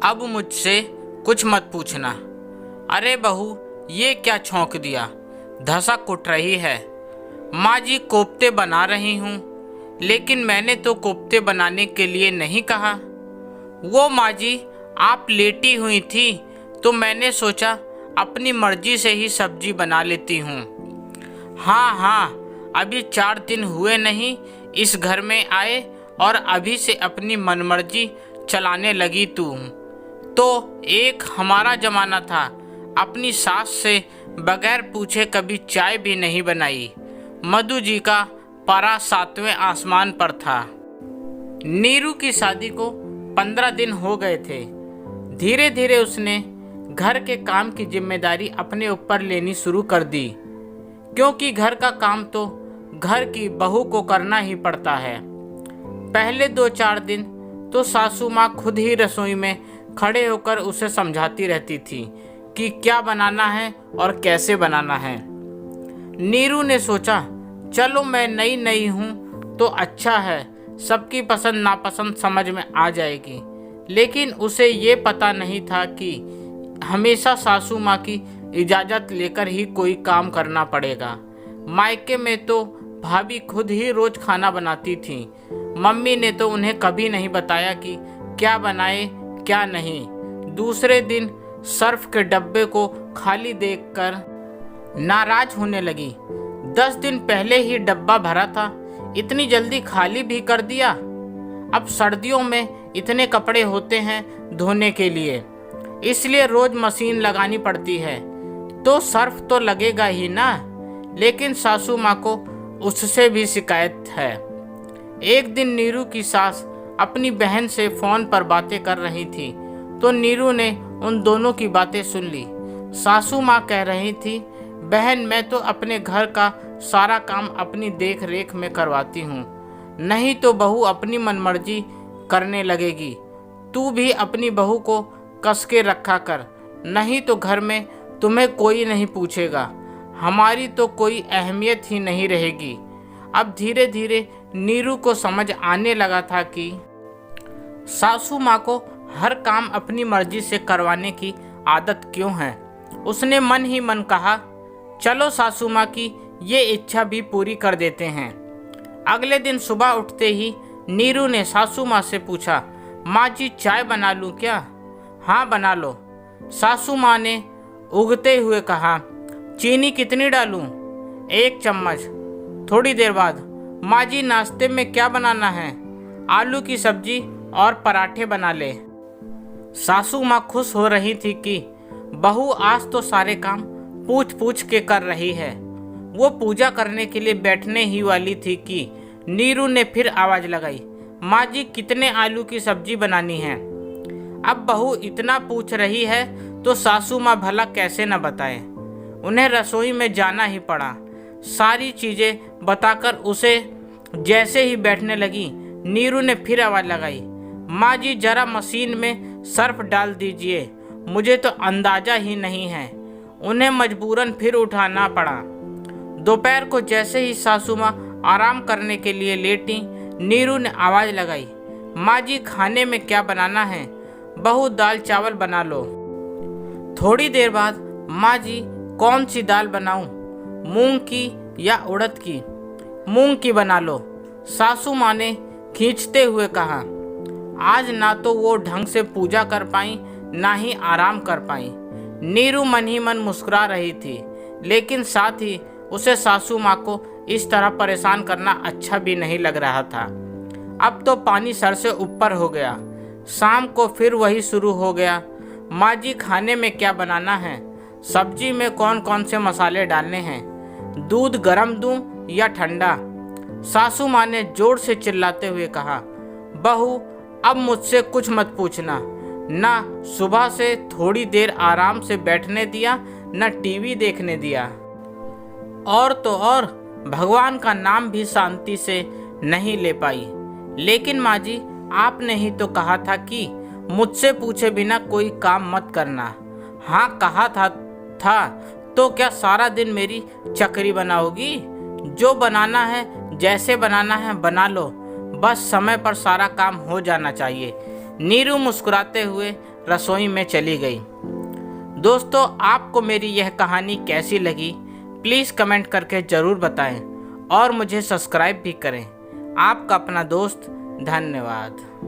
अब मुझसे कुछ मत पूछना। अरे बहू, ये क्या छौंक दिया, धसा कुट रही है। माँ जी कोफ्ते बना रही हूँ, लेकिन मैंने तो कोफ्ते बनाने के लिए नहीं कहा। वो माँ जी, आप लेटी हुई थी तो मैंने सोचा अपनी मर्जी से ही सब्जी बना लेती हूँ। हाँ हाँ, अभी 4 दिन हुए नहीं इस घर में आए और अभी से अपनी मनमर्जी चलाने लगी तू। तो एक हमारा जमाना था, अपनी सास से बगैर पूछे कभी चाय भी नहीं बनाई। मधु जी का पारा 7वें आसमान पर था। नीरू की शादी को 15 दिन हो गए थे। धीरे धीरे उसने घर के काम की जिम्मेदारी अपने ऊपर लेनी शुरू कर दी, क्योंकि घर का काम तो घर की बहू को करना ही पड़ता है। पहले 2-4 दिन तो सासू माँ खुद ही रसोई में खड़े होकर उसे समझाती रहती थी कि क्या बनाना है और कैसे बनाना है। नीरू ने सोचा, चलो मैं नई नई हूँ तो अच्छा है, सबकी पसंद नापसंद समझ में आ जाएगी। लेकिन उसे ये पता नहीं था कि हमेशा सासू माँ की इजाज़त लेकर ही कोई काम करना पड़ेगा। मायके में तो भाभी खुद ही रोज़ खाना बनाती थी। मम्मी ने तो उन्हें कभी नहीं बताया कि क्या बनाए क्या नहीं। दूसरे दिन सर्फ के डब्बे को खाली देखकर नाराज होने लगी। 10 दिन पहले ही डब्बा भरा था, इतनी जल्दी खाली भी कर दिया। अब सर्दियों में इतने कपड़े होते हैं धोने के लिए, इसलिए रोज मशीन लगानी पड़ती है, तो सर्फ तो लगेगा ही ना। लेकिन सासू माँ को उससे भी शिकायत है। एक दिन नीरू की सास अपनी बहन से फ़ोन पर बातें कर रही थी, तो नीरू ने उन दोनों की बातें सुन ली। सासू माँ कह रही थी, बहन मैं तो अपने घर का सारा काम अपनी देख रेख में करवाती हूँ, नहीं तो बहू अपनी मनमर्जी करने लगेगी। तू भी अपनी बहू को कस के रखा कर, नहीं तो घर में तुम्हें कोई नहीं पूछेगा, हमारी तो कोई अहमियत ही नहीं रहेगी। अब धीरे धीरे नीरू को समझ आने लगा था कि सासू माँ को हर काम अपनी मर्जी से करवाने की आदत क्यों है। उसने मन ही मन कहा, चलो सासू माँ की ये इच्छा भी पूरी कर देते हैं। अगले दिन सुबह उठते ही नीरू ने सासू माँ से पूछा, माँ जी चाय बना लूँ क्या? हाँ बना लो। सासू माँ ने उगते हुए कहा, चीनी कितनी डालूँ? 1 चम्मच। थोड़ी देर बाद, माँ जी नाश्ते में क्या बनाना है? आलू की सब्जी और पराठे बना ले। सासू माँ खुश हो रही थी कि बहू आज तो सारे काम पूछ पूछ के कर रही है। वो पूजा करने के लिए बैठने ही वाली थी कि नीरू ने फिर आवाज़ लगाई, माँ जी कितने आलू की सब्जी बनानी है? अब बहू इतना पूछ रही है तो सासू माँ भला कैसे न बताए। उन्हें रसोई में जाना ही पड़ा। सारी चीज़ें बताकर उसे जैसे ही बैठने लगी, नीरू ने फिर आवाज़ लगाई, माँ जी जरा मशीन में सर्फ डाल दीजिए, मुझे तो अंदाज़ा ही नहीं है। उन्हें मजबूरन फिर उठाना पड़ा। दोपहर को जैसे ही सासू माँ आराम करने के लिए लेटी, नीरू ने आवाज़ लगाई, माँ जी खाने में क्या बनाना है? बहू दाल चावल बना लो। थोड़ी देर बाद, माँ जी कौन सी दाल बनाऊं, मूंग की या उड़द की? मूंग की बना लो। सासू माँ ने खींचते हुए कहा। आज ना तो वो ढंग से पूजा कर पाई, ना ही आराम कर पाई। नीरू मन ही मन मुस्कुरा रही थी, लेकिन साथ ही उसे सासू माँ को इस तरह परेशान करना अच्छा भी नहीं लग रहा था। अब तो पानी सर से ऊपर हो गया। शाम को फिर वही शुरू हो गया, माँ जी खाने में क्या बनाना है? सब्जी में कौन कौन से मसाले डालने हैं? दूध गर्म दूं या ठंडा? सासू माँ ने जोर से चिल्लाते हुए कहा, बहू अब मुझसे कुछ मत पूछना। ना सुबह से थोड़ी देर आराम से बैठने दिया, न टीवी देखने दिया, और तो और भगवान का नाम भी शांति से नहीं ले पाई। लेकिन माँ जी आपने ही तो कहा था कि मुझसे पूछे बिना कोई काम मत करना। हाँ कहा था तो क्या सारा दिन मेरी चक्री बनाओगी? जो बनाना है जैसे बनाना है बना लो, बस समय पर सारा काम हो जाना चाहिए। नीरू मुस्कुराते हुए रसोई में चली गई। दोस्तों, आपको मेरी यह कहानी कैसी लगी प्लीज़ कमेंट करके ज़रूर बताएं और मुझे सब्सक्राइब भी करें। आपका अपना दोस्त, धन्यवाद।